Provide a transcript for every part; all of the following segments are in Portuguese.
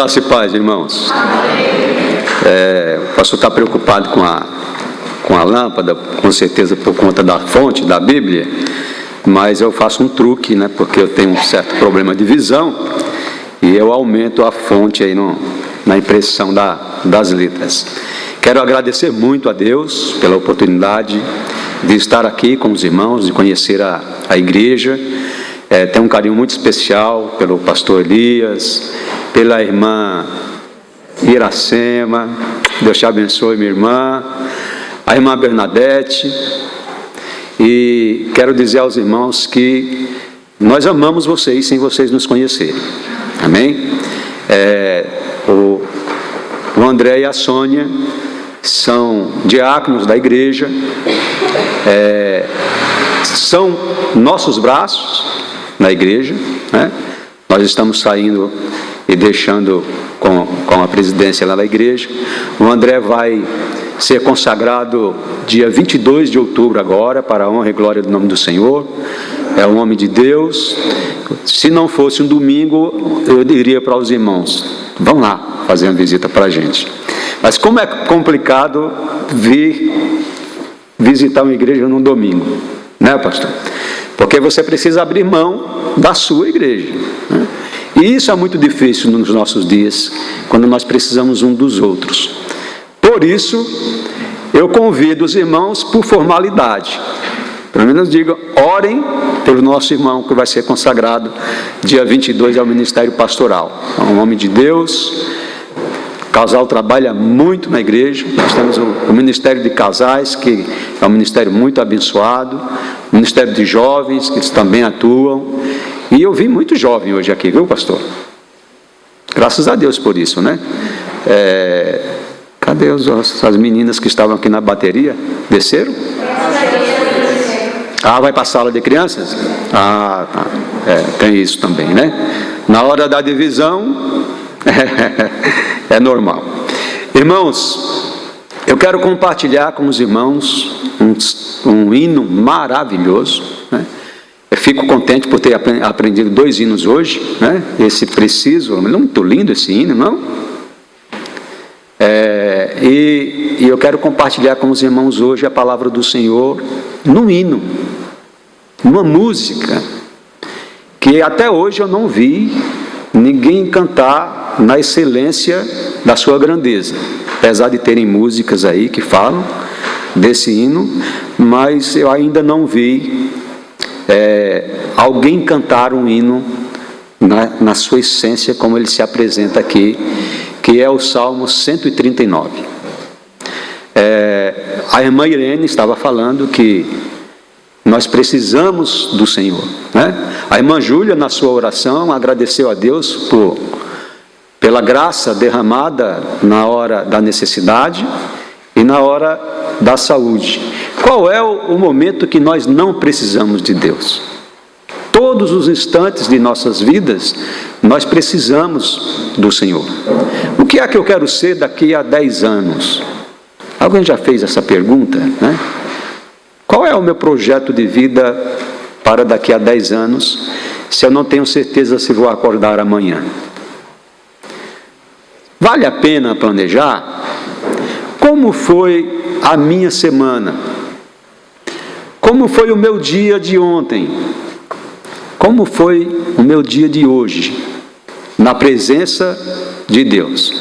Graça e paz, irmãos. O pastor está preocupado com a lâmpada, com certeza por conta da fonte da Bíblia, mas eu faço um truque, né? Porque eu tenho um certo problema de visão e eu aumento a fonte aí na impressão das letras. Quero agradecer muito a Deus pela oportunidade de estar aqui com os irmãos, de conhecer a igreja. Tenho um carinho muito especial pelo pastor Elias, pela irmã Iracema, Deus te abençoe, minha irmã, a irmã Bernadette, e quero dizer aos irmãos que nós amamos vocês sem vocês nos conhecerem, amém? O André e a Sônia são diáconos da igreja, são nossos braços na igreja, né? Nós estamos saindo e deixando com a presidência lá da igreja. O André vai ser consagrado dia 22 de outubro agora, para a honra e glória do nome do Senhor. É um homem de Deus. Se não fosse um domingo, eu diria para os irmãos, vão lá fazer uma visita para a gente. Mas como é complicado vir visitar uma igreja num domingo, né, pastor? Porque você precisa abrir mão da sua igreja, né? E isso é muito difícil nos nossos dias, quando nós precisamos um dos outros. Por isso, eu convido os irmãos por formalidade. Pelo menos digo, orem pelo nosso irmão que vai ser consagrado dia 22 ao ministério pastoral. É um homem de Deus. O casal trabalha muito na igreja. Nós temos o Ministério de Casais, que é um ministério muito abençoado. O Ministério de Jovens, que eles também atuam. E eu vi muito jovem hoje aqui, viu, pastor? Graças a Deus por isso, né? Cadê as meninas que estavam aqui na bateria? Desceram? Vai para a sala de crianças? Tá. Tem isso também, né? Na hora da divisão, é normal. Irmãos, eu quero compartilhar com os irmãos um hino maravilhoso, né? Eu fico contente por ter aprendido 2 hinos hoje, né? Esse preciso, muito lindo esse hino, não? E eu quero compartilhar com os irmãos hoje a palavra do Senhor num hino, numa música, que até hoje eu não vi ninguém cantar na excelência da sua grandeza, apesar de terem músicas aí que falam desse hino, mas eu ainda não vi alguém cantar um hino na sua essência como ele se apresenta aqui, que é o Salmo 139. A irmã Irene estava falando que nós precisamos do Senhor, né? A irmã Júlia, na sua oração, agradeceu a Deus pela graça derramada na hora da necessidade e na hora da saúde. Qual é o momento que nós não precisamos de Deus? Todos os instantes de nossas vidas, nós precisamos do Senhor. O que é que eu quero ser daqui a 10 anos? Alguém já fez essa pergunta, né? Qual é o meu projeto de vida para daqui a 10 anos, se eu não tenho certeza se vou acordar amanhã? Vale a pena planejar? Como foi a minha semana? Como foi o meu dia de ontem? Como foi o meu dia de hoje? Na presença de Deus.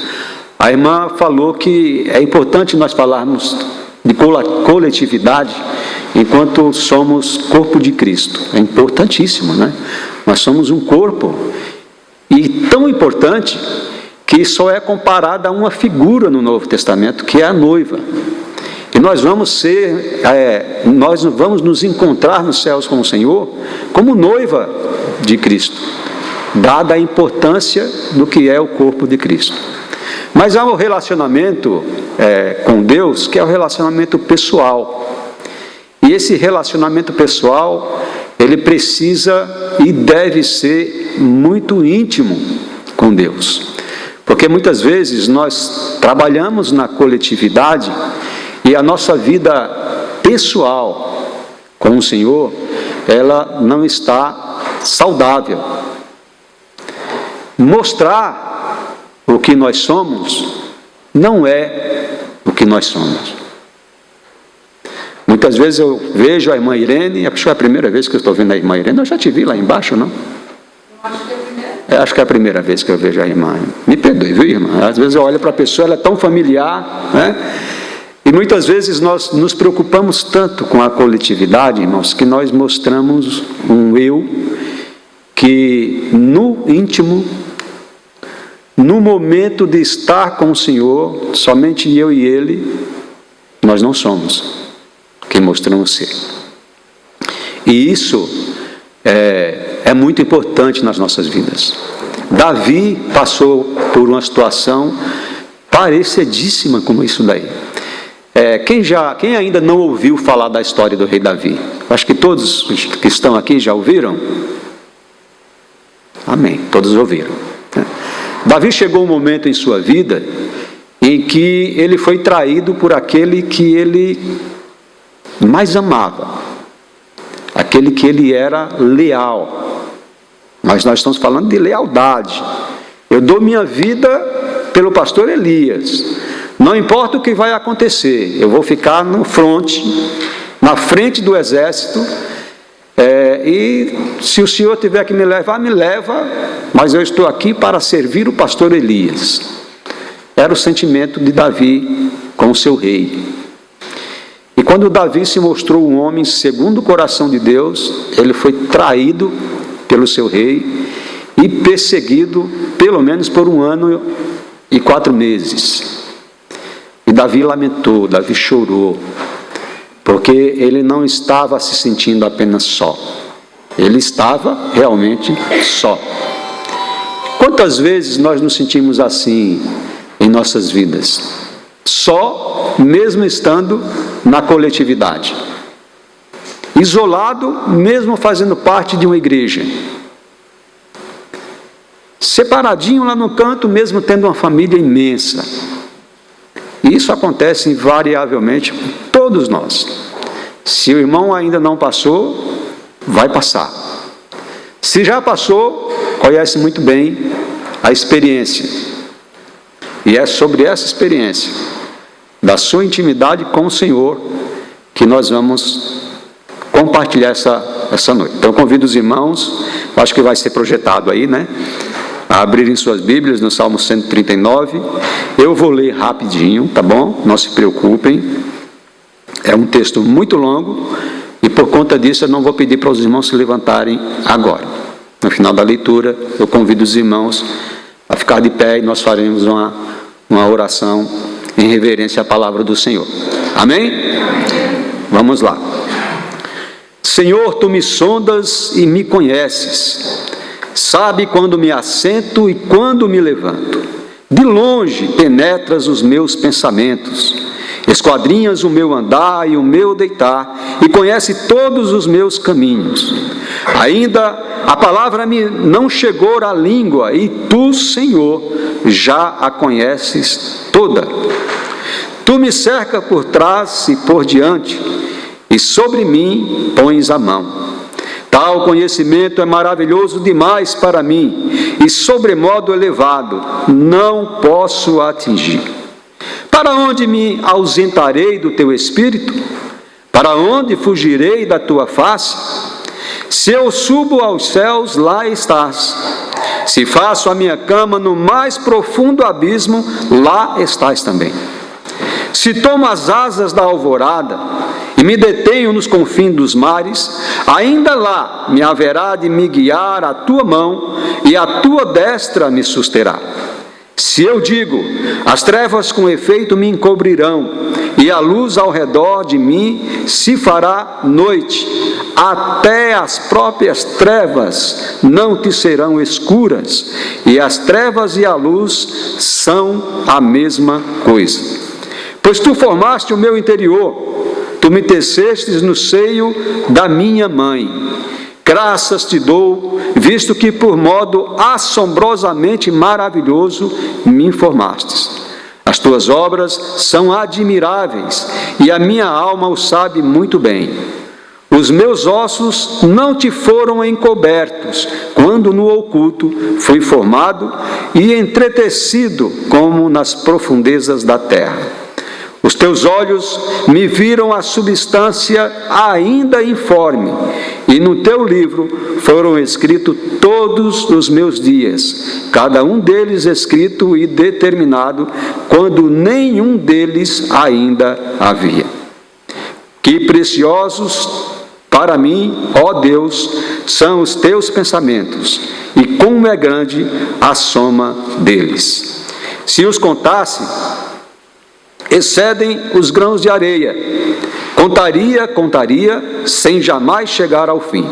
A irmã falou que é importante nós falarmos de coletividade enquanto somos corpo de Cristo. É importantíssimo, né? Nós somos um corpo, e tão importante que só é comparada a uma figura no Novo Testamento, que é a noiva. E nós vamos nos encontrar nos céus com o Senhor como noiva de Cristo, dada a importância do que é o corpo de Cristo. Mas há um relacionamento com Deus, que é o relacionamento pessoal. E esse relacionamento pessoal, ele precisa e deve ser muito íntimo com Deus. Porque muitas vezes nós trabalhamos na coletividade e a nossa vida pessoal com o Senhor, ela não está saudável. Mostrar o que nós somos, não é o que nós somos. Muitas vezes eu vejo a irmã Irene, acho que é a primeira vez que eu estou vendo a irmã Irene. Eu já te vi lá embaixo, não? Acho que é a primeira vez que eu vejo a irmã. Me perdoe, viu, irmã? Às vezes eu olho para a pessoa, ela é tão familiar, né? E muitas vezes nós nos preocupamos tanto com a coletividade, irmãos, que nós mostramos um eu que no íntimo, no momento de estar com o Senhor, somente eu e Ele, nós não somos quem mostramos ser. E isso é muito importante nas nossas vidas. Davi passou por uma situação parecidíssima com isso daí. Quem ainda não ouviu falar da história do rei Davi? Acho que todos os que estão aqui já ouviram? Amém, todos ouviram. Davi chegou um momento em sua vida em que ele foi traído por aquele que ele mais amava, aquele que ele era leal. Mas nós estamos falando de lealdade. Eu dou minha vida pelo pastor Elias, não importa o que vai acontecer, eu vou ficar no fronte, na frente do exército, e se o Senhor tiver que me levar, me leva, mas eu estou aqui para servir o pastor Elias. Era o sentimento de Davi com o seu rei. E quando Davi se mostrou um homem segundo o coração de Deus, ele foi traído pelo seu rei e perseguido pelo menos por 1 ano e 4 meses. E Davi lamentou, Davi chorou, porque ele não estava se sentindo apenas só, ele estava realmente só. Quantas vezes nós nos sentimos assim em nossas vidas? Só, mesmo estando na coletividade, isolado, mesmo fazendo parte de uma igreja, separadinho lá no canto, mesmo tendo uma família imensa. E isso acontece invariavelmente com todos nós. Se o irmão ainda não passou, vai passar. Se já passou, conhece muito bem a experiência. E é sobre essa experiência, da sua intimidade com o Senhor, que nós vamos compartilhar essa noite. Então eu convido os irmãos, acho que vai ser projetado aí, né? A abrirem suas Bíblias no Salmo 139. Eu vou ler rapidinho, tá bom? Não se preocupem. É um texto muito longo e por conta disso eu não vou pedir para os irmãos se levantarem agora. No final da leitura, eu convido os irmãos a ficar de pé e nós faremos uma oração em reverência à palavra do Senhor. Amém? Vamos lá. Senhor, Tu me sondas e me conheces. Sabe quando me assento e quando me levanto. De longe penetras os meus pensamentos. Esquadrinhas o meu andar e o meu deitar, e conhece todos os meus caminhos. Ainda a palavra me não chegou à língua, e Tu, Senhor, já a conheces toda. Tu me cercas por trás e por diante, e sobre mim pões a mão. Tal conhecimento é maravilhoso demais para mim, e sobremodo elevado, não posso atingir. Para onde me ausentarei do Teu Espírito? Para onde fugirei da Tua face? Se eu subo aos céus, lá estás. Se faço a minha cama no mais profundo abismo, lá estás também. Se tomo as asas da alvorada e me detenho nos confins dos mares, ainda lá me haverá de me guiar a Tua mão e a Tua destra me susterá. Se eu digo, as trevas com efeito me encobrirão, e a luz ao redor de mim se fará noite, até as próprias trevas não te serão escuras, e as trevas e a luz são a mesma coisa. Pois Tu formaste o meu interior, Tu me tecestes no seio da minha mãe. Graças te dou, visto que por modo assombrosamente maravilhoso me informastes. As tuas obras são admiráveis, e a minha alma o sabe muito bem. Os meus ossos não te foram encobertos, quando no oculto fui formado e entretecido como nas profundezas da terra. Os teus olhos me viram a substância ainda informe, e no teu livro foram escritos todos os meus dias, cada um deles escrito e determinado, quando nenhum deles ainda havia. Que preciosos para mim, ó Deus, são os teus pensamentos, e como é grande a soma deles. Se os contasse, excedem os grãos de areia. Contaria, sem jamais chegar ao fim.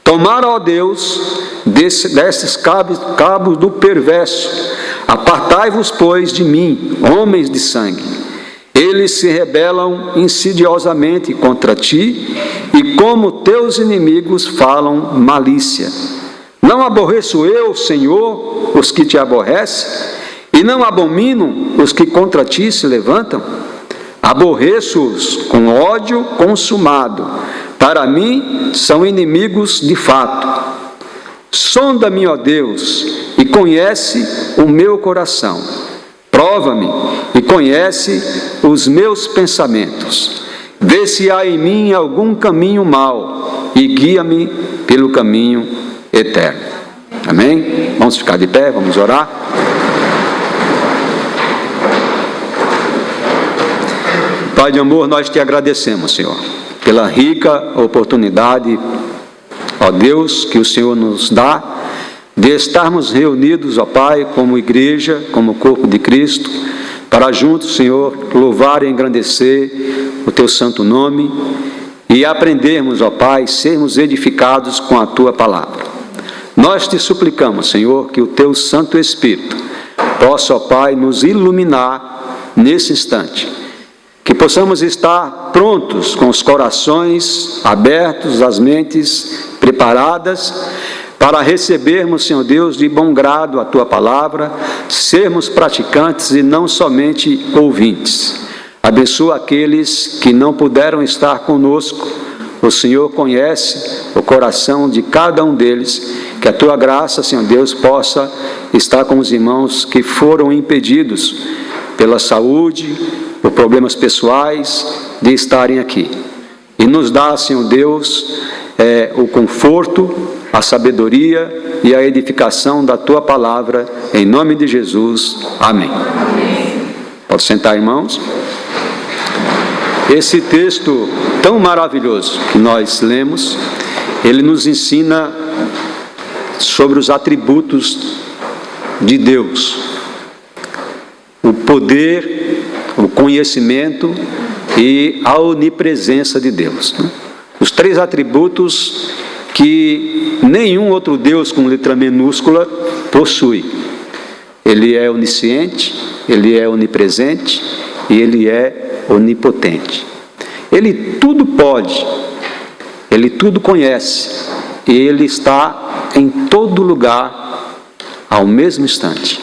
Tomara, ó Deus, desses cabos do perverso. Apartai-vos, pois, de mim, homens de sangue. Eles se rebelam insidiosamente contra ti, e como teus inimigos falam malícia. Não aborreço eu, Senhor, os que te aborrecem, e não abomino os que contra ti se levantam? Aborreço-os com ódio consumado. Para mim são inimigos de fato. Sonda-me, ó Deus, e conhece o meu coração. Prova-me e conhece os meus pensamentos. Vê se há em mim algum caminho mau e guia-me pelo caminho eterno. Amém? Vamos ficar de pé, vamos orar. Pai de amor, nós te agradecemos, Senhor, pela rica oportunidade, ó Deus, que o Senhor nos dá de estarmos reunidos, ó Pai, como igreja, como corpo de Cristo, para juntos, Senhor, louvar e engrandecer o Teu santo nome e aprendermos, ó Pai, sermos edificados com a Tua palavra. Nós te suplicamos, Senhor, que o Teu Santo Espírito possa, ó Pai, nos iluminar nesse instante, que possamos estar prontos, com os corações abertos, as mentes preparadas, para recebermos, Senhor Deus, de bom grado a Tua palavra, sermos praticantes e não somente ouvintes. Abençoa aqueles que não puderam estar conosco. O Senhor conhece o coração de cada um deles. Que a Tua graça, Senhor Deus, possa estar com os irmãos que foram impedidos pela saúde, por problemas pessoais, de estarem aqui. E nos dá, Senhor Deus, o conforto, a sabedoria e a edificação da Tua palavra, em nome de Jesus. Amém. Pode sentar, irmãos. Esse texto tão maravilhoso que nós lemos, ele nos ensina sobre os atributos de Deus, o poder, o conhecimento e a onipresença de Deus. Os três atributos que nenhum outro Deus com letra minúscula possui. Ele é onisciente, Ele é onipresente e Ele é onipotente. Ele tudo pode, Ele tudo conhece e Ele está em todo lugar ao mesmo instante.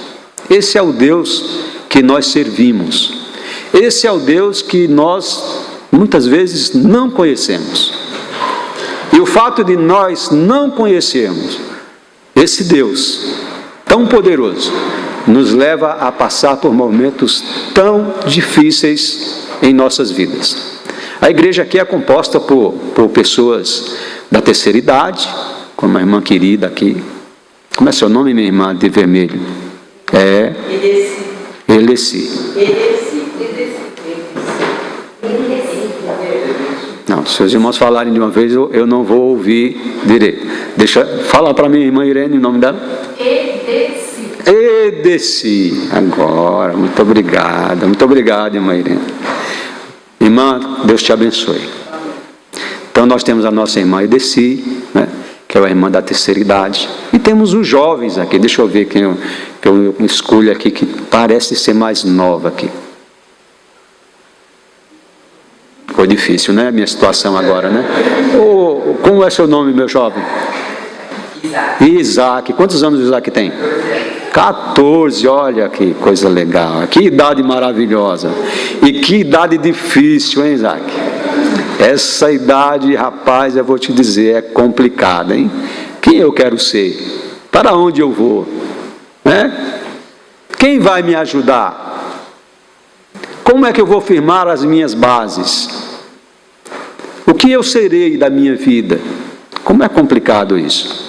Esse é o Deus que nós servimos. Esse é o Deus que nós muitas vezes não conhecemos. E o fato de nós não conhecermos esse Deus tão poderoso nos leva a passar por momentos tão difíceis em nossas vidas. A igreja aqui é composta por pessoas da terceira idade, como a irmã querida aqui. Como é seu nome, minha irmã, de vermelho? Eleci. Não, se os irmãos falarem de uma vez, eu não vou ouvir direito. Deixa falar para minha irmã Irene o nome dela. Edeci. Agora, muito obrigado, irmã Irene. Irmã, Deus te abençoe. Então nós temos a nossa irmã Edeci, né, que é a irmã da terceira idade. E temos os jovens aqui, deixa eu ver quem eu escolho aqui, que parece ser mais nova aqui. Foi difícil, né? Minha situação agora, né? Como é seu nome, meu jovem? Isaac. Quantos anos o Isaac tem? 14, olha que coisa legal. Que idade maravilhosa. E que idade difícil, hein, Isaac? Essa idade, rapaz, eu vou te dizer, é complicada, hein? Quem eu quero ser? Para onde eu vou? Né? Quem vai me ajudar? Como é que eu vou firmar as minhas bases? O que eu serei da minha vida? Como é complicado isso.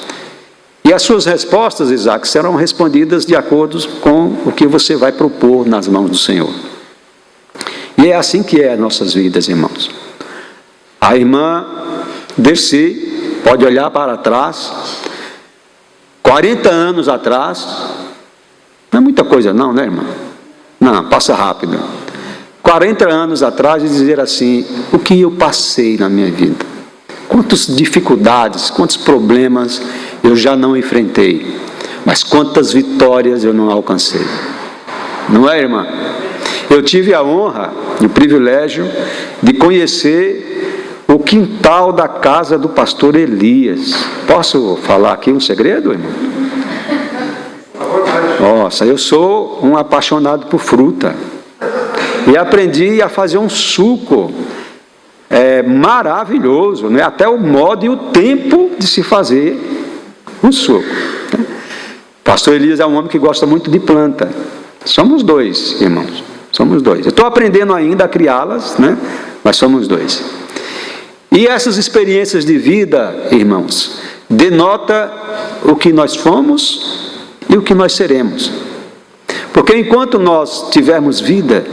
E as suas respostas, Isaac, serão respondidas de acordo com o que você vai propor nas mãos do Senhor. E é assim que é as nossas vidas, irmãos. A irmã Dercy pode olhar para trás, 40 anos atrás, não é muita coisa não, né, irmã? Não, passa rápido. 40 anos atrás e dizer assim, o que eu passei na minha vida? Quantas dificuldades, quantos problemas eu já não enfrentei, mas quantas vitórias eu não alcancei. Não é, irmã? Eu tive a honra e o privilégio de conhecer o quintal da casa do pastor Elias. Posso falar aqui um segredo, irmão? Nossa, eu sou um apaixonado por fruta. E aprendi a fazer um suco maravilhoso, né? Até o modo e o tempo de se fazer um suco. Pastor Elias é um homem que gosta muito de planta. Somos dois, irmãos. Somos dois. Eu estou aprendendo ainda a criá-las, né? Mas somos dois. E essas experiências de vida, irmãos, denota o que nós fomos e o que nós seremos. Porque enquanto nós tivermos vida,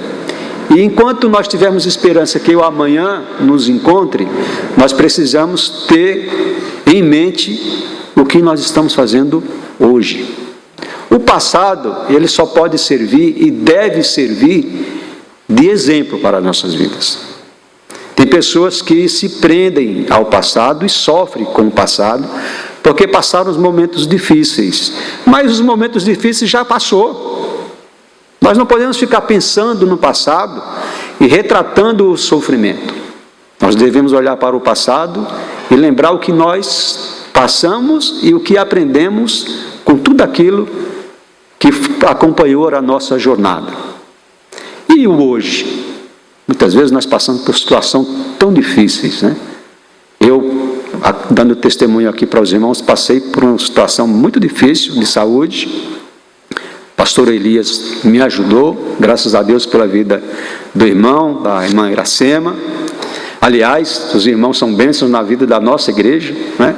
e enquanto nós tivermos esperança que o amanhã nos encontre, nós precisamos ter em mente o que nós estamos fazendo hoje. O passado, ele só pode servir e deve servir de exemplo para as nossas vidas. Tem pessoas que se prendem ao passado e sofrem com o passado, porque passaram os momentos difíceis. Mas os momentos difíceis já passou. Nós não podemos ficar pensando no passado e retratando o sofrimento. Nós devemos olhar para o passado e lembrar o que nós passamos e o que aprendemos com tudo aquilo que acompanhou a nossa jornada. E o hoje? Muitas vezes nós passamos por situações tão difíceis, né? Eu, dando testemunho aqui para os irmãos, passei por uma situação muito difícil de saúde. Pastor Elias me ajudou, graças a Deus pela vida do irmão, da irmã Iracema. Aliás, os irmãos são bênçãos na vida da nossa igreja, né?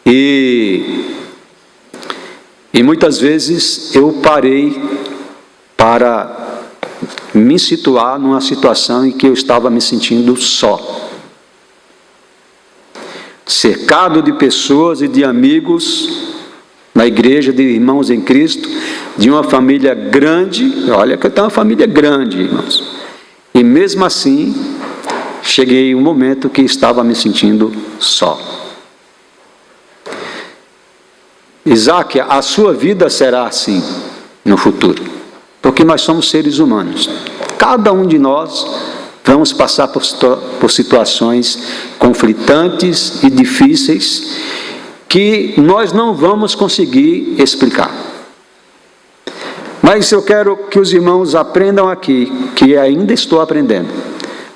E muitas vezes eu parei para me situar numa situação em que eu estava me sentindo só. Cercado de pessoas e de amigos na igreja, de irmãos em Cristo, de uma família grande. Olha que eu tenho uma família grande, irmãos. E mesmo assim, cheguei um momento que estava me sentindo só. Isaac, a sua vida será assim no futuro, porque nós somos seres humanos. Cada um de nós vamos passar por situações conflitantes e difíceis que nós não vamos conseguir explicar. Mas eu quero que os irmãos aprendam aqui, que ainda estou aprendendo,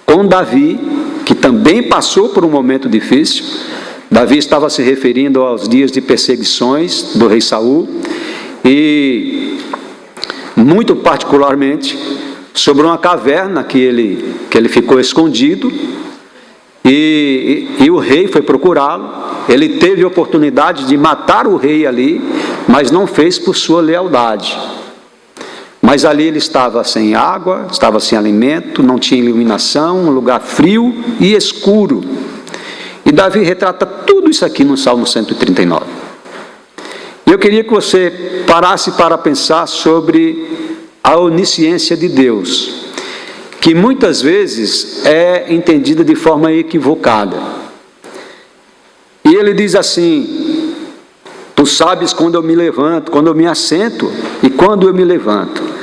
com Davi, que também passou por um momento difícil. Davi estava se referindo aos dias de perseguições do rei Saul, e muito particularmente sobre uma caverna que ele ficou escondido, e o rei foi procurá-lo. Ele teve a oportunidade de matar o rei ali, mas não fez por sua lealdade. Mas ali ele estava sem água, estava sem alimento, não tinha iluminação, um lugar frio e escuro. E Davi retrata tudo isso aqui no Salmo 139. Eu queria que você parasse para pensar sobre a onisciência de Deus, que muitas vezes é entendida de forma equivocada. E ele diz assim: tu sabes quando eu me levanto, quando eu me assento e quando eu me levanto.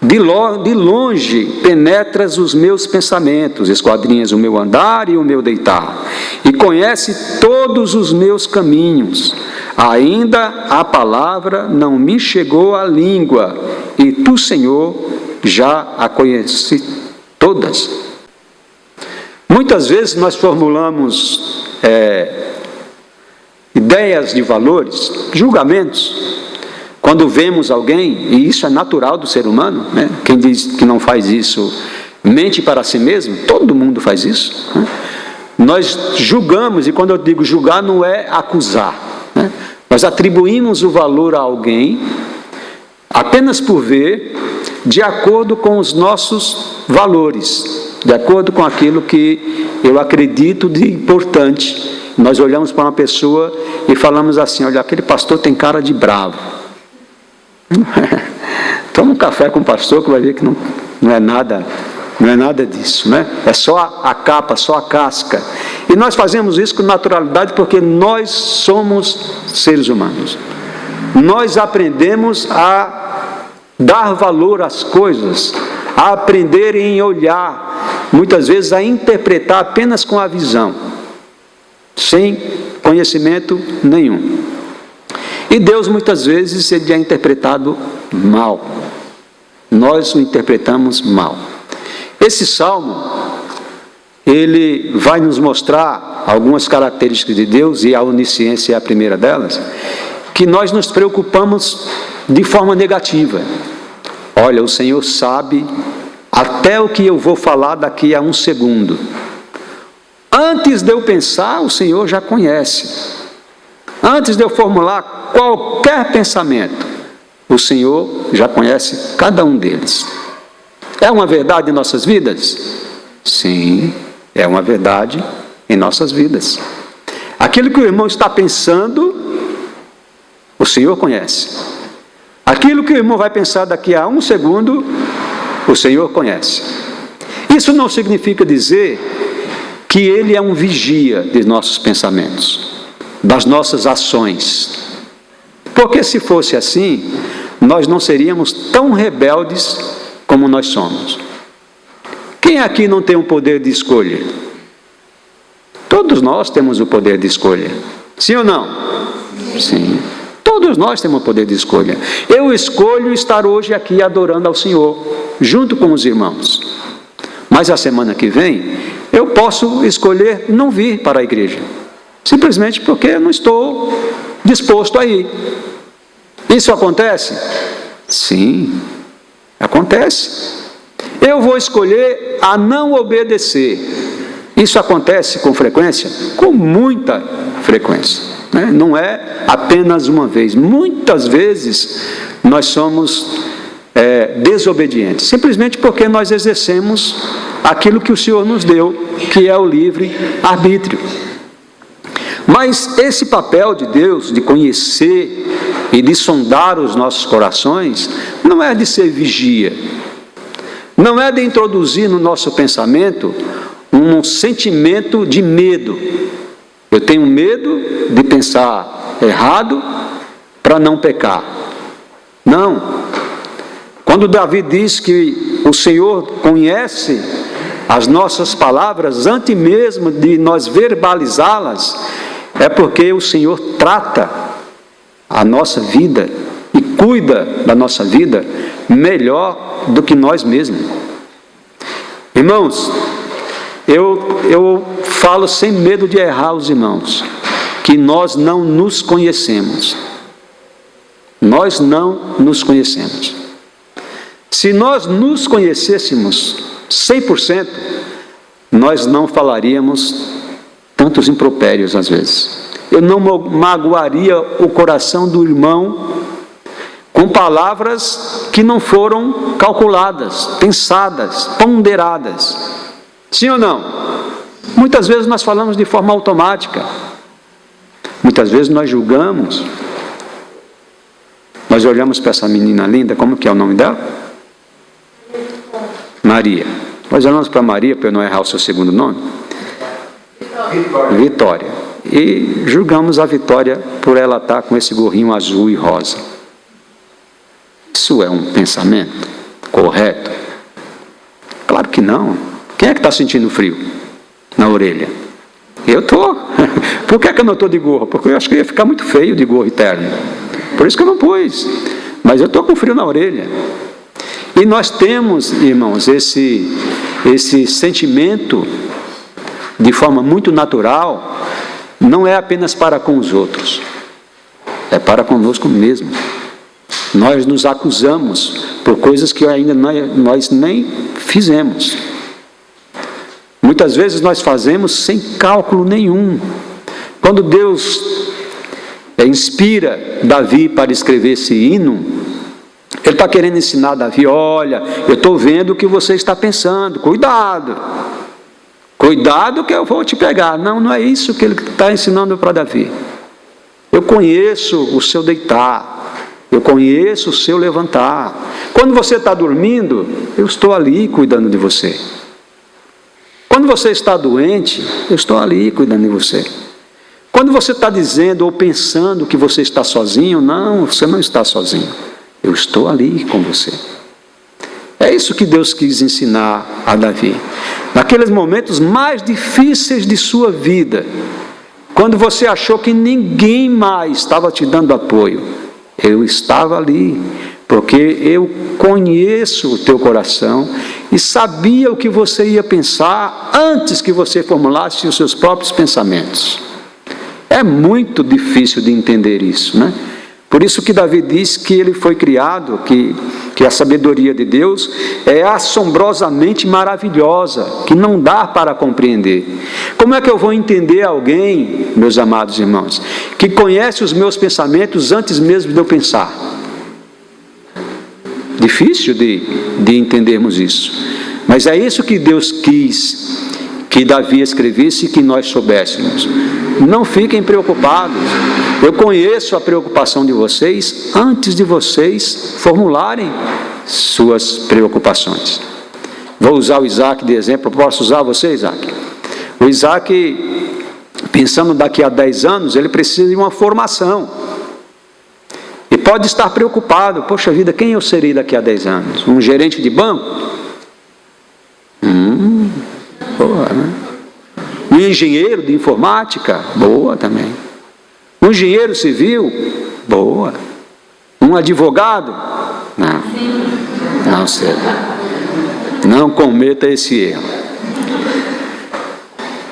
De longe penetras os meus pensamentos, esquadrinhas o meu andar e o meu deitar, e conhece todos os meus caminhos. Ainda a palavra não me chegou à língua, e tu, Senhor, já a conheci todas. Muitas vezes nós formulamos ideias de valores, julgamentos, quando vemos alguém, e isso é natural do ser humano, né? Quem diz que não faz isso, mente para si mesmo. Todo mundo faz isso, né? Nós julgamos, e quando eu digo julgar, não é acusar, né? Nós atribuímos o valor a alguém, apenas por ver, de acordo com os nossos valores, de acordo com aquilo que eu acredito de importante. Nós olhamos para uma pessoa e falamos assim: olha, aquele pastor tem cara de bravo. Toma um café com o pastor que vai ver que não é nada disso, né? É só a capa, só a casca. E nós fazemos isso com naturalidade porque nós somos seres humanos. Nós aprendemos a dar valor às coisas, a aprender em olhar, muitas vezes a interpretar apenas com a visão, sem conhecimento nenhum. E Deus muitas vezes ele é interpretado mal. Nós o interpretamos mal. Esse salmo, ele vai nos mostrar algumas características de Deus, e a onisciência é a primeira delas, que nós nos preocupamos de forma negativa. Olha, o Senhor sabe até o que eu vou falar daqui a um segundo. Antes de eu pensar, o Senhor já conhece. Antes de eu formular qualquer pensamento, o Senhor já conhece cada um deles. É uma verdade em nossas vidas? Sim, é uma verdade em nossas vidas. Aquilo que o irmão está pensando, o Senhor conhece. Aquilo que o irmão vai pensar daqui a um segundo, o Senhor conhece. Isso não significa dizer que Ele é um vigia de nossos pensamentos, das nossas ações. Porque se fosse assim, nós não seríamos tão rebeldes como nós somos. Quem aqui não tem o poder de escolha? Todos nós temos o poder de escolha. Sim ou não? Sim. Todos nós temos o poder de escolha. Eu escolho estar hoje aqui adorando ao Senhor, junto com os irmãos. Mas a semana que vem, eu posso escolher não vir para a igreja. Simplesmente porque eu não estou disposto a ir. Isso acontece? Sim, acontece. Eu vou escolher a não obedecer. Isso acontece com frequência? Com muita frequência, né? Não é apenas uma vez. Muitas vezes nós somos desobedientes, simplesmente porque nós exercemos aquilo que o Senhor nos deu, que é o livre-arbítrio. Mas esse papel de Deus, de conhecer e de sondar os nossos corações, não é de ser vigia, não é de introduzir no nosso pensamento um sentimento de medo. Eu tenho medo de pensar errado para não pecar. Não. Quando Davi diz que o Senhor conhece as nossas palavras antes mesmo de nós verbalizá-las, é porque o Senhor trata a nossa vida e cuida da nossa vida melhor do que nós mesmos. Irmãos, eu falo sem medo de errar os irmãos, que nós não nos conhecemos. Nós não nos conhecemos. Se nós nos conhecêssemos 100%, nós não falaríamos tantos impropérios às vezes. Eu não magoaria o coração do irmão com palavras que não foram calculadas, pensadas, ponderadas. Sim ou não? Muitas vezes nós falamos de forma automática. Muitas vezes nós julgamos. Nós olhamos para essa menina linda, como que é o nome dela? Maria. Nós olhamos para Maria, para eu não errar o seu segundo nome. Vitória. E julgamos a Vitória por ela estar com esse gorrinho azul e rosa. Isso é um pensamento correto? Claro que não. Quem é que está sentindo frio na orelha? Eu estou. Por que eu não estou de gorro? Porque eu acho que ia ficar muito feio de gorro eterno. Por isso que eu não pus. Mas eu estou com frio na orelha. E nós temos, irmãos, esse sentimento de forma muito natural, não é apenas para com os outros, é para conosco mesmo. Nós nos acusamos por coisas que ainda nós nem fizemos. Muitas vezes nós fazemos sem cálculo nenhum. Quando Deus inspira Davi para escrever esse hino, Ele está querendo ensinar Davi: olha, eu estou vendo o que você está pensando, cuidado, cuidado que eu vou te pegar. Não é isso que Ele está ensinando para Davi. Eu conheço o seu deitar, eu conheço o seu levantar. Quando você está dormindo, eu estou ali cuidando de você. Quando você está doente, eu estou ali cuidando de você. Quando você está dizendo ou pensando que você está sozinho, não, você não está sozinho. Eu estou ali com você. É isso que Deus quis ensinar a Davi. Naqueles momentos mais difíceis de sua vida, quando você achou que ninguém mais estava te dando apoio, eu estava ali, porque eu conheço o teu coração e sabia o que você ia pensar antes que você formulasse os seus próprios pensamentos. É muito difícil de entender isso, né? Por isso que Davi diz que ele foi criado, que a sabedoria de Deus é assombrosamente maravilhosa, que não dá para compreender. Como é que eu vou entender alguém, meus amados irmãos, que conhece os meus pensamentos antes mesmo de eu pensar? Difícil de entendermos isso. Mas é isso que Deus quis que Davi escrevesse e que nós soubéssemos. Não fiquem preocupados. Eu conheço a preocupação de vocês antes de vocês formularem suas preocupações. Vou usar o Isaac de exemplo. Posso usar você, Isaac? O Isaac, pensando daqui a 10 anos, ele precisa de uma formação. E pode estar preocupado: poxa vida, quem eu serei daqui a 10 anos? Um gerente de banco? Boa, né? Um engenheiro de informática? Boa também. Um engenheiro civil? Boa. Um advogado? Não sei. Não cometa esse erro.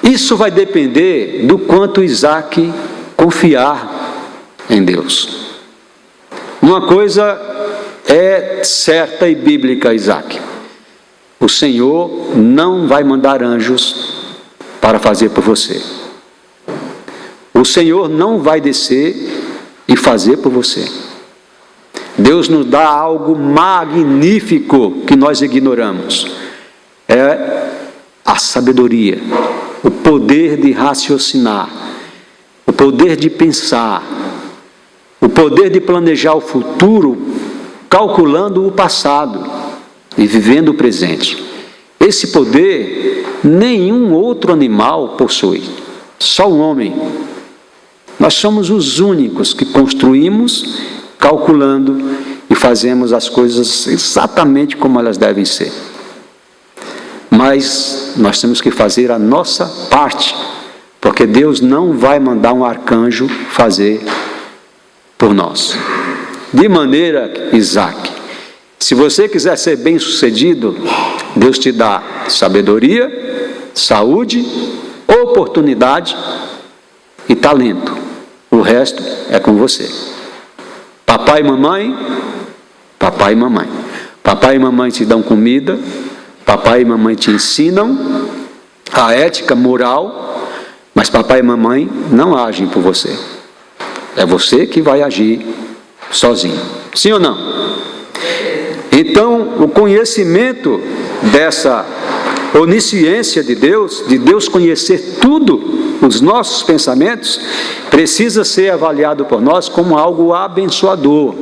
Isso vai depender do quanto Isaac confiar em Deus. Uma coisa é certa e bíblica, Isaac: o Senhor não vai mandar anjos para fazer por você. O Senhor não vai descer e fazer por você. Deus nos dá algo magnífico que nós ignoramos. É a sabedoria, o poder de raciocinar, o poder de pensar, o poder de planejar o futuro, calculando o passado e vivendo o presente. Esse poder nenhum outro animal possui, só o homem. Nós somos os únicos que construímos, calculando e fazemos as coisas exatamente como elas devem ser. Mas nós temos que fazer a nossa parte, porque Deus não vai mandar um arcanjo fazer por nós. De maneira, Isaac, se você quiser ser bem-sucedido, Deus te dá sabedoria, saúde, oportunidade e talento. O resto é com você. Papai e mamãe, papai e mamãe. Papai e mamãe te dão comida, papai e mamãe te ensinam a ética moral, mas papai e mamãe não agem por você. É você que vai agir sozinho. Sim ou não? Então, o conhecimento dessa onisciência de Deus conhecer tudo, os nossos pensamentos, precisa ser avaliado por nós como algo abençoador,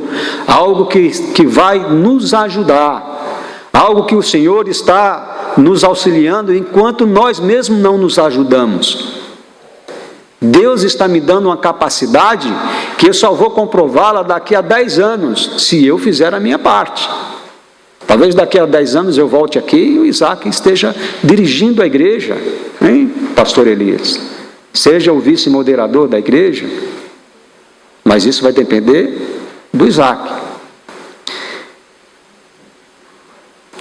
algo que vai nos ajudar, algo que o Senhor está nos auxiliando enquanto nós mesmos não nos ajudamos. Deus está me dando uma capacidade que eu só vou comprová-la daqui a 10 anos, se eu fizer a minha parte. Talvez daqui a 10 anos eu volte aqui e o Isaac esteja dirigindo a igreja, hein, pastor Elias? Seja o vice-moderador da igreja, mas isso vai depender do Isaac.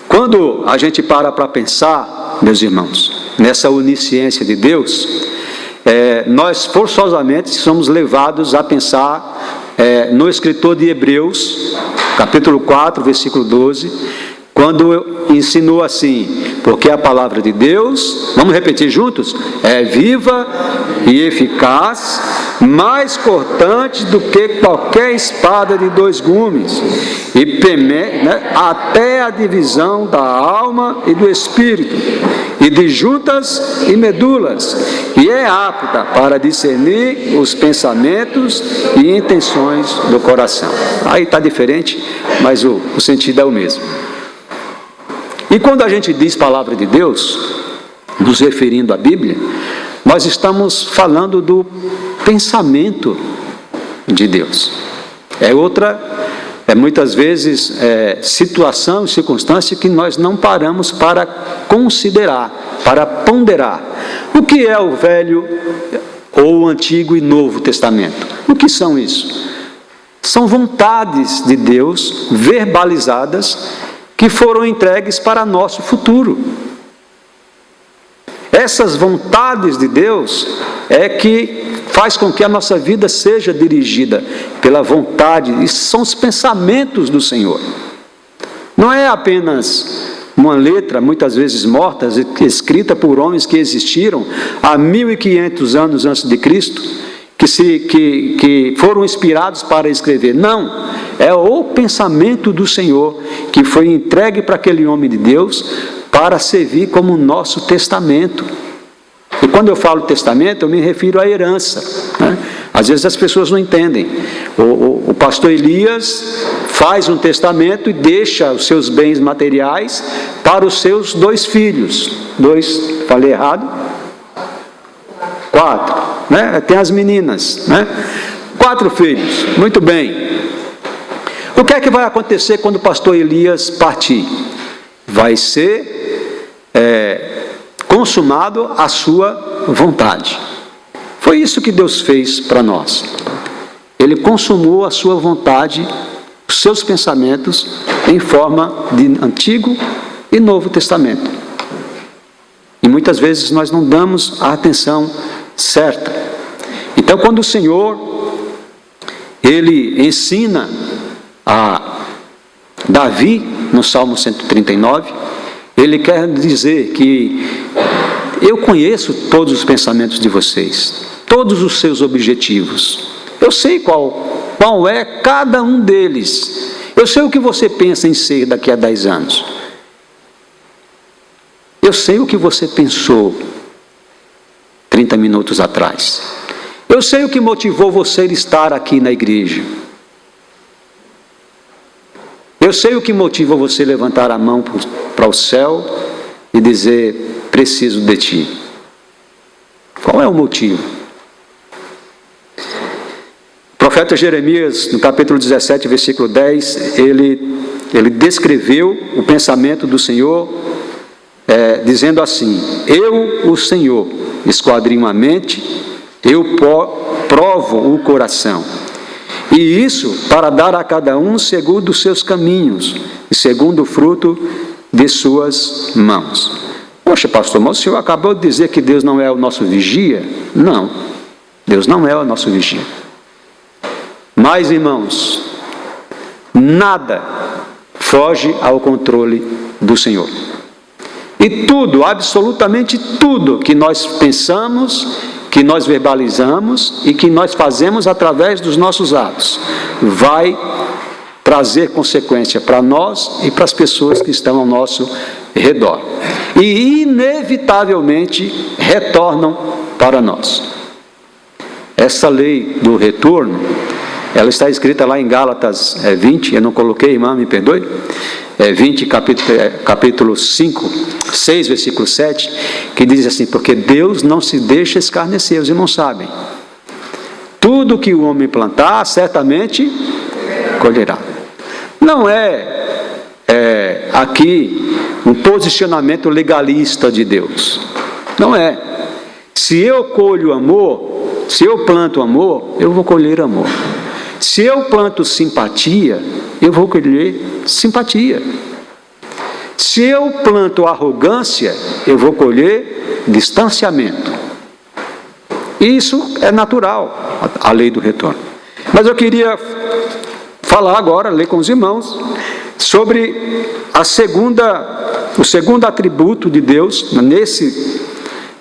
Quando a gente para pensar, meus irmãos, nessa onisciência de Deus, nós forçosamente somos levados a pensar no escritor de Hebreus, capítulo 4, versículo 12, quando ensinou assim: porque a palavra de Deus, vamos repetir juntos, é viva e eficaz, mais cortante do que qualquer espada de 2 gumes, e penetra até a divisão da alma e do espírito, e de juntas e medulas, e é apta para discernir os pensamentos e intenções do coração. Aí está diferente, mas o sentido é o mesmo. E quando a gente diz palavra de Deus, nos referindo à Bíblia, nós estamos falando do pensamento de Deus. Muitas vezes, situação e circunstância que nós não paramos para considerar, para ponderar. O que é o Velho ou o Antigo e Novo Testamento? O que são isso? São vontades de Deus verbalizadas que foram entregues para nosso futuro. Essas vontades de Deus é que faz com que a nossa vida seja dirigida pela vontade, e são os pensamentos do Senhor. Não é apenas uma letra, muitas vezes morta, escrita por homens que existiram há 1500 anos antes de Cristo, que foram inspirados para escrever. Não, é o pensamento do Senhor que foi entregue para aquele homem de Deus para servir como nosso testamento. E quando eu falo testamento, eu me refiro à herança, né? Às vezes as pessoas não entendem. O pastor Elias faz um testamento e deixa os seus bens materiais para os seus 2 filhos. 2, falei errado? 4, né? Tem as meninas, né? 4 filhos, muito bem. O que é que vai acontecer quando o pastor Elias partir? Vai ser consumado a sua vontade. Foi isso que Deus fez para nós. Ele consumou a sua vontade, os seus pensamentos, em forma de Antigo e Novo Testamento. E muitas vezes nós não damos a atenção certa. Então, quando o Senhor, Ele ensina a Davi, no Salmo 139, Ele quer dizer que eu conheço todos os pensamentos de vocês, todos os seus objetivos. Eu sei qual é cada um deles. Eu sei o que você pensa em ser daqui a 10 anos. Eu sei o que você pensou 30 minutos atrás. Eu sei o que motivou você a estar aqui na igreja. Eu sei o que motiva você a levantar a mão para o céu e dizer: preciso de ti. Qual é o motivo? O profeta Jeremias, no capítulo 17, versículo 10, ele descreveu o pensamento do Senhor, dizendo assim: eu, o Senhor, esquadrinho a mente, eu provo o coração. E isso para dar a cada um segundo os seus caminhos e segundo o fruto de suas mãos. Poxa, pastor, mas o senhor acabou de dizer que Deus não é o nosso vigia? Não, Deus não é o nosso vigia. Mas, irmãos, nada foge ao controle do Senhor. E tudo, absolutamente tudo que nós pensamos, que nós verbalizamos e que nós fazemos através dos nossos atos, vai trazer consequência para nós e para as pessoas que estão ao nosso redor. E inevitavelmente retornam para nós. Essa lei do retorno, ela está escrita lá em Gálatas 20, eu não coloquei, irmã, me perdoe. 20, capítulo 5, 6, versículo 7, que diz assim: porque Deus não se deixa escarnecer, os irmãos sabem. Tudo que o homem plantar, certamente colherá. Não aqui um posicionamento legalista de Deus. Não é. Se eu colho amor, se eu planto amor, eu vou colher amor. Se eu planto simpatia, eu vou colher simpatia. Se eu planto arrogância, eu vou colher distanciamento. Isso é natural, a lei do retorno. Mas eu queria falar agora, ler com os irmãos, sobre o segundo atributo de Deus nesse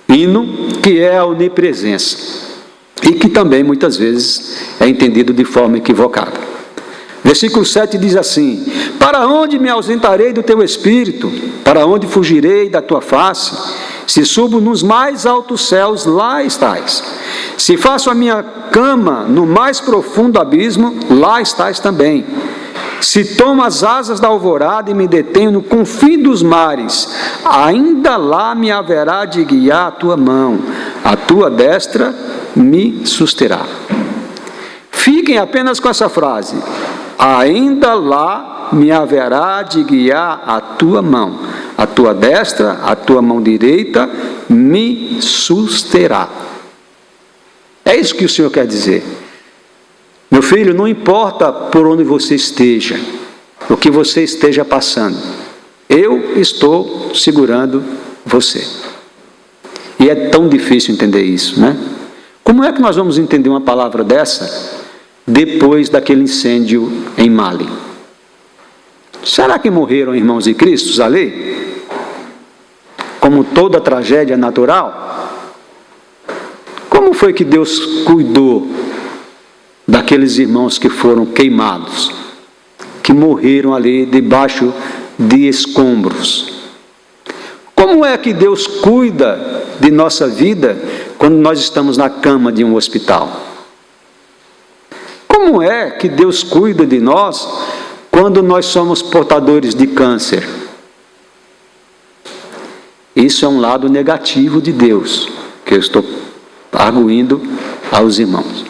hino, que é a onipresença, e que também muitas vezes é entendido de forma equivocada. Versículo 7 diz assim: para onde me ausentarei do teu espírito? Para onde fugirei da tua face? Se subo nos mais altos céus, lá estás. Se faço a minha cama no mais profundo abismo, lá estás também. Se tomo as asas da alvorada e me detenho no confim dos mares, ainda lá me haverá de guiar a tua mão, a tua destra me susterá. Fiquem apenas com essa frase: ainda lá me haverá de guiar a tua mão, a tua destra, a tua mão direita me susterá. É isso que o Senhor quer dizer. Meu filho, não importa por onde você esteja, o que você esteja passando, eu estou segurando você. E é tão difícil entender isso, né? Como é que nós vamos entender uma palavra dessa depois daquele incêndio em Mali? Será que morreram irmãos de Cristo ali? Como toda tragédia natural? Como foi que Deus cuidou daqueles irmãos que foram queimados, que morreram ali debaixo de escombros? Como é que Deus cuida de nossa vida quando nós estamos na cama de um hospital? Como é que Deus cuida de nós quando nós somos portadores de câncer? Isso é um lado negativo de Deus, que eu estou arguindo aos irmãos.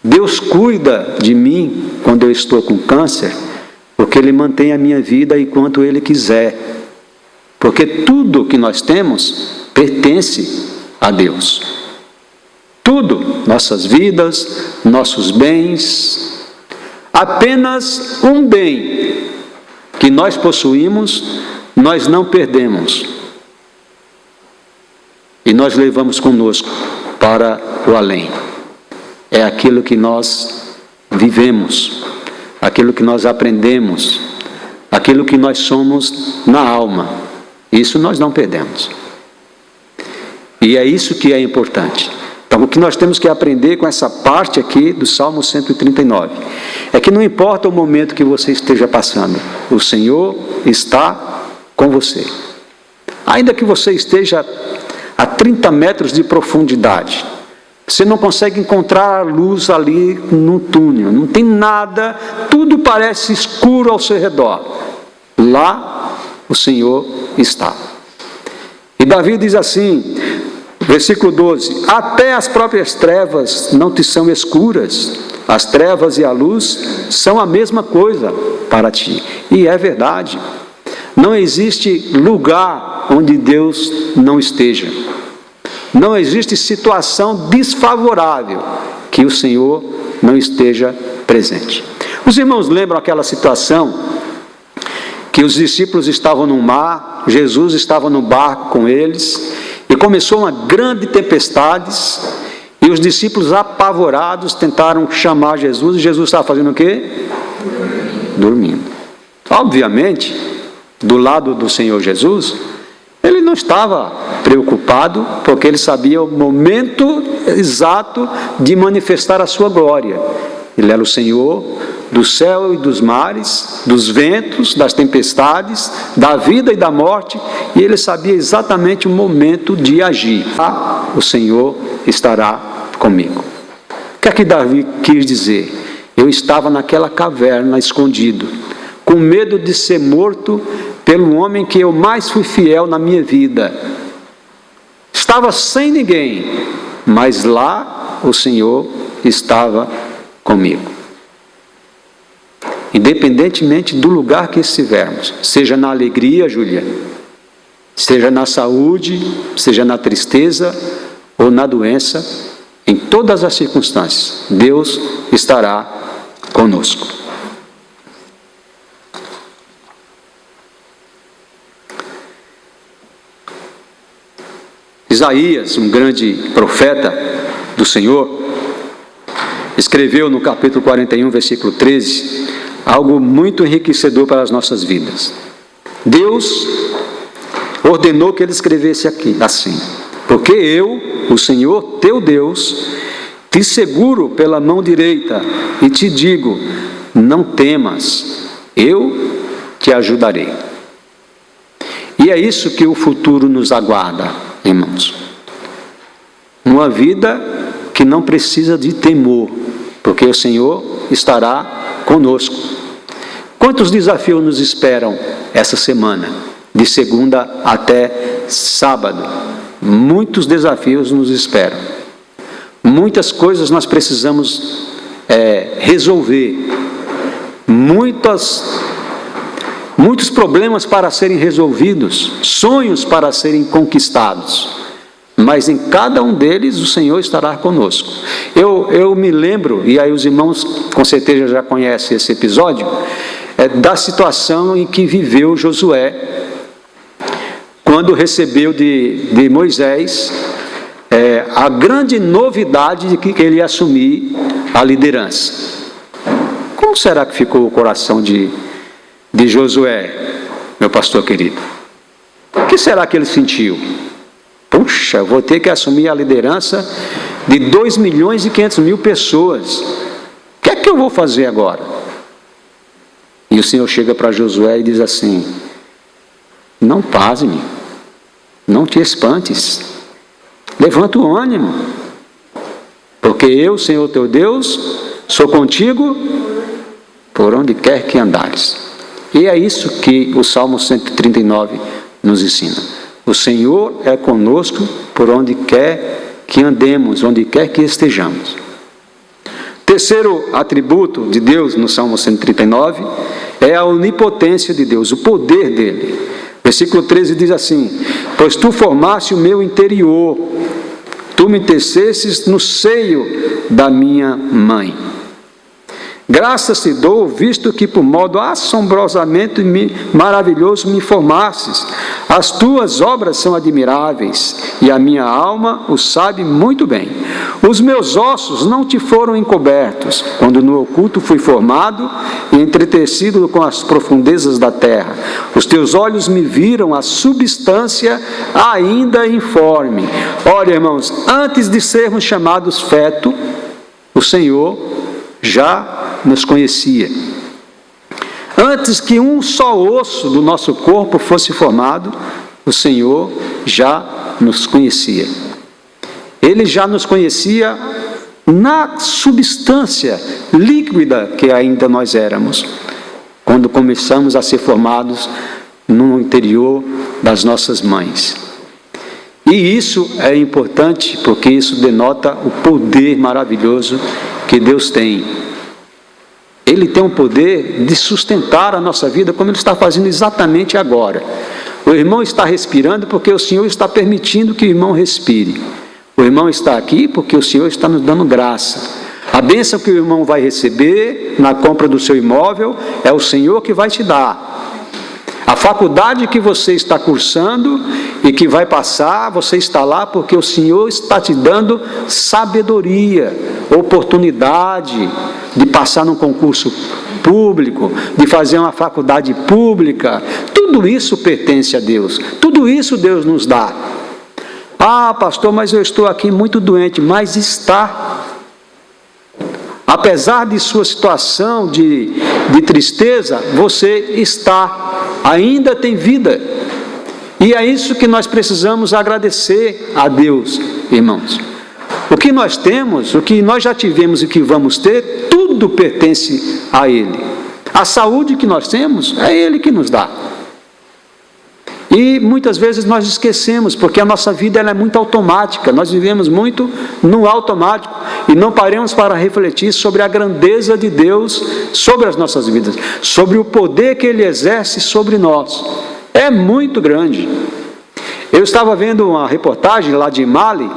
Deus cuida de mim quando eu estou com câncer, porque Ele mantém a minha vida enquanto Ele quiser. Porque tudo que nós temos pertence a Deus. Tudo, nossas vidas, nossos bens. Apenas um bem que nós possuímos, nós não perdemos. E nós levamos conosco para o além. É aquilo que nós vivemos, aquilo que nós aprendemos, aquilo que nós somos na alma. Isso nós não perdemos. E é isso que é importante. Então, o que nós temos que aprender com essa parte aqui do Salmo 139 é que não importa o momento que você esteja passando, o Senhor está com você. Ainda que você esteja a 30 metros de profundidade, você não consegue encontrar a luz ali no túnel, não tem nada, tudo parece escuro ao seu redor. Lá o Senhor está. E Davi diz assim, versículo 12: até as próprias trevas não te são escuras, as trevas e a luz são a mesma coisa para ti. E é verdade. Não existe lugar onde Deus não esteja. Não existe situação desfavorável que o Senhor não esteja presente. Os irmãos lembram aquela situação que os discípulos estavam no mar, Jesus estava no barco com eles, e começou uma grande tempestade, e os discípulos apavorados tentaram chamar Jesus, e Jesus estava fazendo o quê? Dormindo. Obviamente, do lado do Senhor Jesus, ele não estava preocupado, porque ele sabia o momento exato de manifestar a sua glória. Ele era o Senhor do céu e dos mares, dos ventos, das tempestades, da vida e da morte, e ele sabia exatamente o momento de agir. O Senhor estará comigo. O que é que Davi quis dizer? Eu estava naquela caverna escondido, com medo de ser morto pelo homem que eu mais fui fiel na minha vida. Estava sem ninguém, mas lá o Senhor estava comigo. Independentemente do lugar que estivermos, seja na alegria, Júlia, seja na saúde, seja na tristeza ou na doença, em todas as circunstâncias, Deus estará conosco. Isaías, um grande profeta do Senhor, escreveu no capítulo 41, versículo 13, algo muito enriquecedor para as nossas vidas. Deus ordenou que ele escrevesse aqui, assim: porque eu, o Senhor teu Deus, te seguro pela mão direita e te digo, não temas, eu te ajudarei. E é isso que o futuro nos aguarda, irmãos. Uma vida que não precisa de temor, porque o Senhor estará conosco. Quantos desafios nos esperam essa semana, de segunda até sábado? Muitos desafios nos esperam. Muitas coisas nós precisamos resolver. Muitos problemas para serem resolvidos, sonhos para serem conquistados, mas em cada um deles o Senhor estará conosco. Eu me lembro, e aí os irmãos com certeza já conhecem esse episódio, da situação em que viveu Josué, quando recebeu de Moisés a grande novidade de que ele ia assumir a liderança. Como será que ficou o coração de Josué, meu pastor querido? O que será que ele sentiu? Puxa, eu vou ter que assumir a liderança de 2.500.000 pessoas. O que é que eu vou fazer agora? E o Senhor chega para Josué e diz assim: não pasme, não te espantes, levanta o ânimo, porque eu, Senhor teu Deus, sou contigo por onde quer que andares. E é isso que o Salmo 139 nos ensina. O Senhor é conosco por onde quer que andemos, onde quer que estejamos. Terceiro atributo de Deus no Salmo 139 é a onipotência de Deus, o poder dele. Versículo 13 diz assim: pois tu formaste o meu interior, tu me tecestes no seio da minha mãe. Graças te dou, visto que por modo assombrosamente maravilhoso me formastes. As tuas obras são admiráveis, e a minha alma o sabe muito bem. Os meus ossos não te foram encobertos, quando no oculto fui formado e entretecido com as profundezas da terra. Os teus olhos me viram a substância ainda informe. Olha, irmãos, antes de sermos chamados feto, o Senhor já nos conhecia. Antes que um só osso do nosso corpo fosse formado, o Senhor já nos conhecia. Ele já nos conhecia na substância líquida que ainda nós éramos, quando começamos a ser formados no interior das nossas mães. E isso é importante, porque isso denota o poder maravilhoso que Deus tem. Ele tem o poder de sustentar a nossa vida, como Ele está fazendo exatamente agora. O irmão está respirando porque o Senhor está permitindo que o irmão respire. O irmão está aqui porque o Senhor está nos dando graça. A bênção que o irmão vai receber na compra do seu imóvel é o Senhor que vai te dar. A faculdade que você está cursando e que vai passar, você está lá porque o Senhor está te dando sabedoria, oportunidade de passar num concurso público, de fazer uma faculdade pública. Tudo isso pertence a Deus, tudo isso Deus nos dá. Ah, pastor, mas eu estou aqui muito doente. Mas está. Apesar de sua situação de tristeza, você está, ainda tem vida. E é isso que nós precisamos agradecer a Deus, irmãos. O que nós temos, o que nós já tivemos e que vamos ter, tudo pertence a Ele. A saúde que nós temos, é Ele que nos dá. E muitas vezes nós esquecemos, porque a nossa vida ela é muito automática, nós vivemos muito no automático, e não paramos para refletir sobre a grandeza de Deus sobre as nossas vidas, sobre o poder que Ele exerce sobre nós. É muito grande. Eu estava vendo uma reportagem lá de Mali,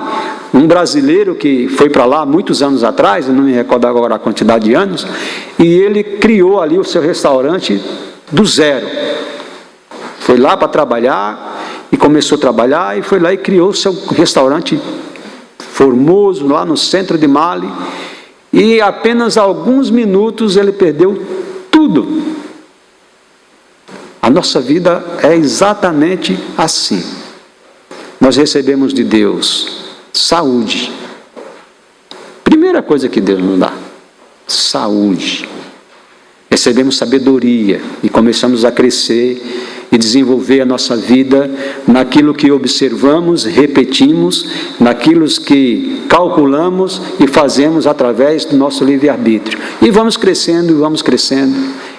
um brasileiro que foi para lá muitos anos atrás, eu não me recordo agora a quantidade de anos, e ele criou ali o seu restaurante do zero. Foi lá para trabalhar e começou a trabalhar e foi lá e criou seu restaurante formoso lá no centro de Mali. E apenas alguns minutos ele perdeu tudo. A nossa vida é exatamente assim. Nós recebemos de Deus saúde. Primeira coisa que Deus nos dá, saúde. Recebemos sabedoria e começamos a crescer e desenvolver a nossa vida naquilo que observamos, repetimos, naquilo que calculamos e fazemos através do nosso livre-arbítrio. E vamos crescendo,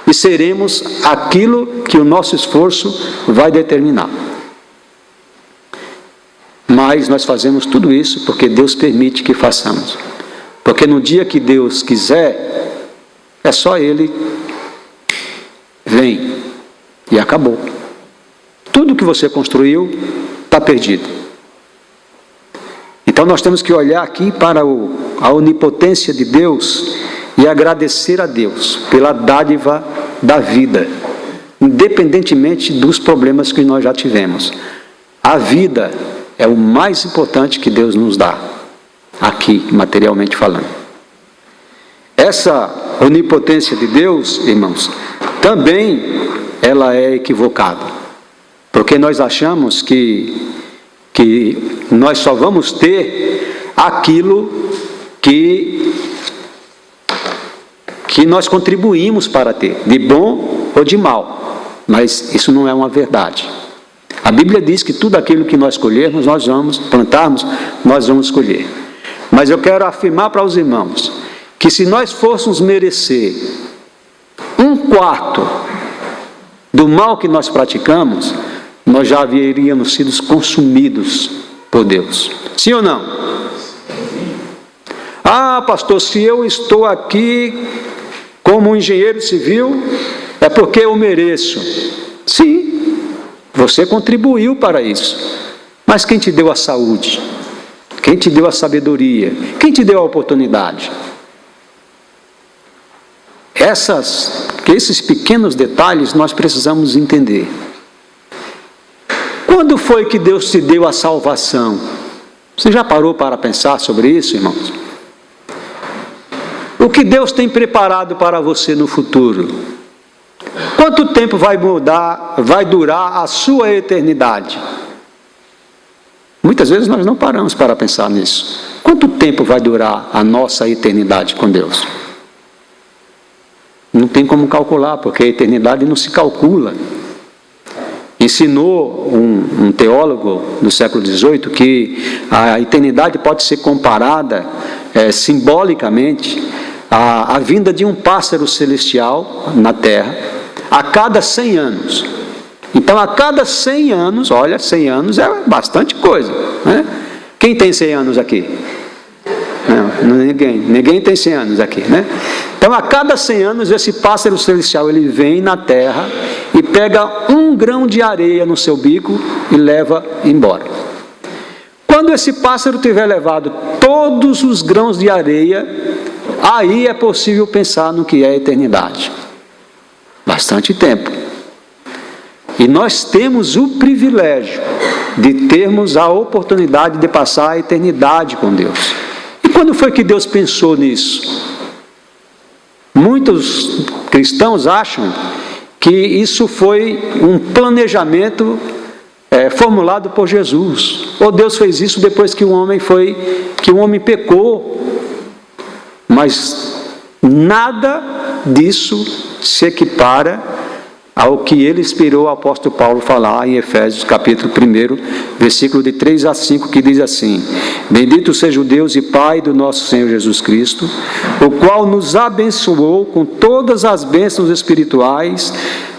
e seremos aquilo que o nosso esforço vai determinar. Mas nós fazemos tudo isso porque Deus permite que façamos. Porque no dia que Deus quiser, é só Ele vem e acabou. Tudo que você construiu está perdido. Então nós temos que olhar aqui para a onipotência de Deus e agradecer a Deus pela dádiva da vida, independentemente dos problemas que nós já tivemos. A vida é o mais importante que Deus nos dá, aqui, materialmente falando. Essa onipotência de Deus, irmãos, também ela é equivocada. Porque nós achamos que nós só vamos ter aquilo que nós contribuímos para ter, de bom ou de mal. Mas isso não é uma verdade. A Bíblia diz que tudo aquilo que nós colhermos, nós vamos plantarmos, nós vamos colher. Mas eu quero afirmar para os irmãos que se nós fôssemos merecer 1/4 do mal que nós praticamos, nós já haveríamos sido consumidos por Deus. Sim ou não? Ah, pastor, se eu estou aqui como um engenheiro civil, é porque eu mereço. Sim, você contribuiu para isso. Mas quem te deu a saúde? Quem te deu a sabedoria? Quem te deu a oportunidade? Esses pequenos detalhes nós precisamos entender. Quando foi que Deus te deu a salvação? Você já parou para pensar sobre isso, irmãos? O que Deus tem preparado para você no futuro? Quanto tempo vai durar a sua eternidade? Muitas vezes nós não paramos para pensar nisso. Quanto tempo vai durar a nossa eternidade com Deus? Não tem como calcular, porque a eternidade não se calcula. Ensinou um teólogo do século XVIII que a eternidade pode ser comparada simbolicamente à vinda de um pássaro celestial na Terra a cada 100 anos. Então, a cada 100 anos, olha, 100 anos é bastante coisa, né? Quem tem 100 anos aqui? Não, ninguém tem 100 anos aqui, né? Então, a cada 100 anos, esse pássaro celestial, ele vem na terra e pega 1 grão de areia no seu bico e leva embora. Quando esse pássaro tiver levado todos os grãos de areia, aí é possível pensar no que é a eternidade. Bastante tempo. E nós temos o privilégio de termos a oportunidade de passar a eternidade com Deus. E quando foi que Deus pensou nisso? Muitos cristãos acham que isso foi um planejamento formulado por Jesus. Ou Deus fez isso depois que o homem pecou. Mas nada disso se equipara ao que ele inspirou o apóstolo Paulo falar em Efésios capítulo 1, versículo de 3 a 5, que diz assim: Bendito seja o Deus e Pai do nosso Senhor Jesus Cristo, o qual nos abençoou com todas as bênçãos espirituais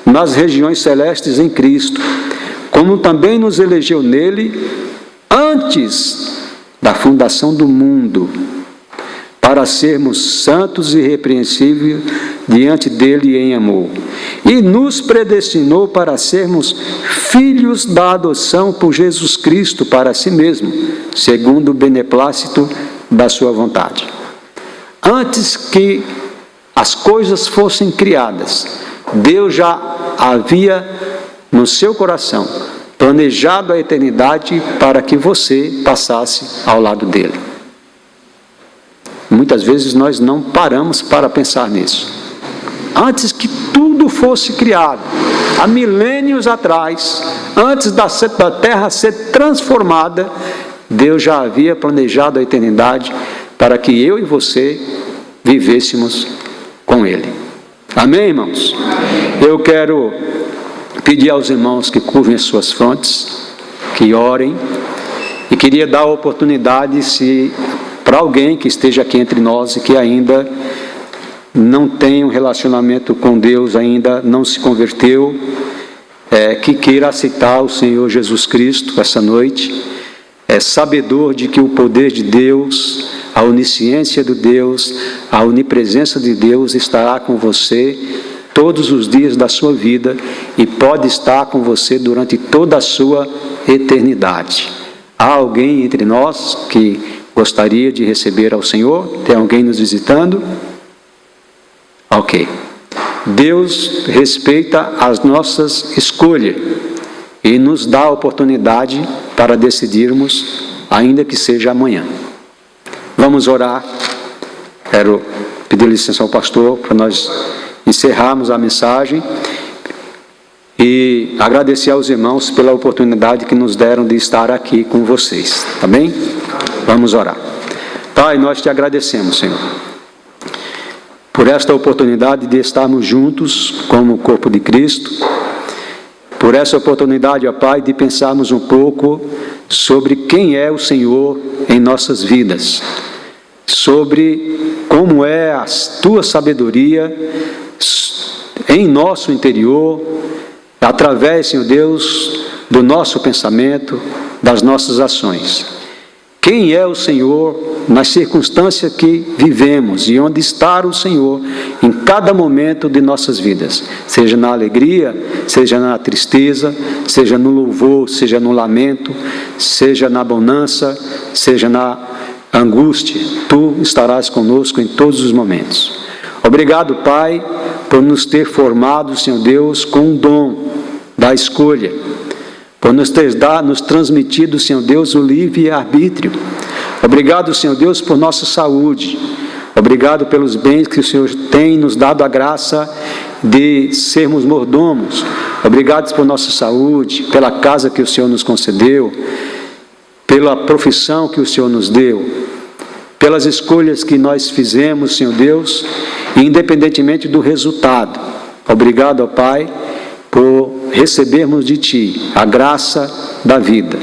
nas regiões celestes em Cristo, como também nos elegeu nele antes da fundação do mundo, para sermos santos e irrepreensíveis diante dele em amor. E nos predestinou para sermos filhos da adoção por Jesus Cristo para si mesmo, segundo o beneplácito da sua vontade. Antes que as coisas fossem criadas, Deus já havia no seu coração planejado a eternidade para que você passasse ao lado dele. Muitas vezes nós não paramos para pensar nisso. Antes que tudo fosse criado, há milênios atrás, antes da terra ser transformada, Deus já havia planejado a eternidade para que eu e você vivêssemos com Ele. Amém, irmãos? Eu quero pedir aos irmãos que curvem as suas frontes, que orem, e queria dar a oportunidade, se para alguém que esteja aqui entre nós e que ainda não tem um relacionamento com Deus, ainda não se converteu, que queira aceitar o Senhor Jesus Cristo essa noite, sabedor de que o poder de Deus, a onisciência de Deus, a onipresença de Deus estará com você todos os dias da sua vida e pode estar com você durante toda a sua eternidade. Há alguém entre nós que gostaria de receber ao Senhor? Tem alguém nos visitando? Ok. Deus respeita as nossas escolhas e nos dá a oportunidade para decidirmos, ainda que seja amanhã. Vamos orar. Quero pedir licença ao pastor para nós encerrarmos a mensagem e agradecer aos irmãos pela oportunidade que nos deram de estar aqui com vocês. Tá bem? Vamos orar. Pai, nós te agradecemos, Senhor, por esta oportunidade de estarmos juntos como o corpo de Cristo, por essa oportunidade, ó Pai, de pensarmos um pouco sobre quem é o Senhor em nossas vidas, sobre como é a tua sabedoria em nosso interior, através, Senhor Deus, do nosso pensamento, das nossas ações. Quem é o Senhor nas circunstâncias que vivemos e onde está o Senhor em cada momento de nossas vidas, seja na alegria, seja na tristeza, seja no louvor, seja no lamento, seja na bonança, seja na angústia, Tu estarás conosco em todos os momentos. Obrigado, Pai, por nos ter formado, Senhor Deus, com o dom da escolha, por nos transmitido, Senhor Deus, o livre-arbítrio. Obrigado, Senhor Deus, por nossa saúde. Obrigado pelos bens que o Senhor tem nos dado a graça de sermos mordomos. Obrigado por nossa saúde, pela casa que o Senhor nos concedeu, pela profissão que o Senhor nos deu, pelas escolhas que nós fizemos, Senhor Deus, independentemente do resultado. Obrigado, ó Pai, por recebermos de Ti a graça da vida.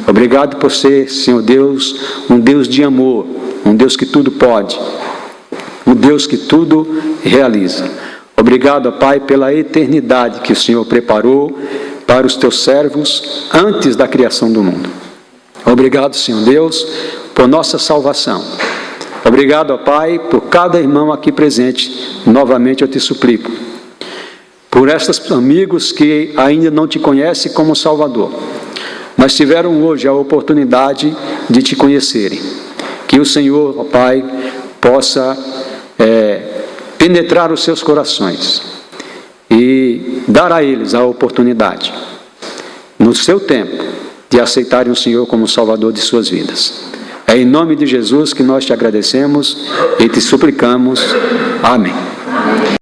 Obrigado por ser, Senhor Deus, um Deus de amor, um Deus que tudo pode, um Deus que tudo realiza. Obrigado, ó Pai, pela eternidade que o Senhor preparou para os Teus servos antes da criação do mundo. Obrigado, Senhor Deus, por nossa salvação. Obrigado, ó Pai, por cada irmão aqui presente. Novamente eu te suplico, por estes amigos que ainda não te conhecem como Salvador, mas tiveram hoje a oportunidade de te conhecerem. Que o Senhor, ó Pai, possa penetrar os seus corações e dar a eles a oportunidade, no seu tempo, de aceitarem o Senhor como Salvador de suas vidas. É em nome de Jesus que nós te agradecemos e te suplicamos. Amém.